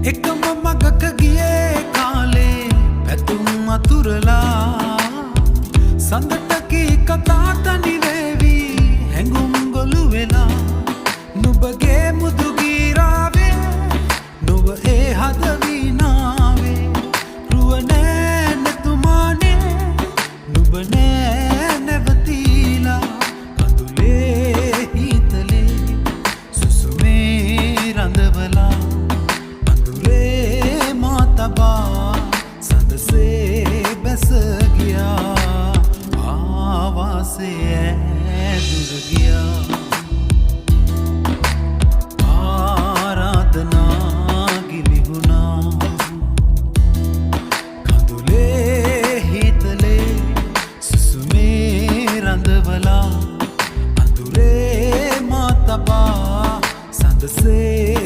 එකම මගක ගියේ කාලේ පැතුම් අතුරලා සඳට කී කතා තනි වේවි හැඟුම් ගොළු වෙලා නුඹගේ මුදු ගීරාවේ නුඹ ඒ හද වීනාවේ රුව නෑ නැතුමානේ නුඹ නෑ නැවතිලා කඳුලේ හිතලේ සුසුමේ රඳවලා අඳුරේ මාතබා සඳසේ බැස ගියා ආවාසේ දුර ගියා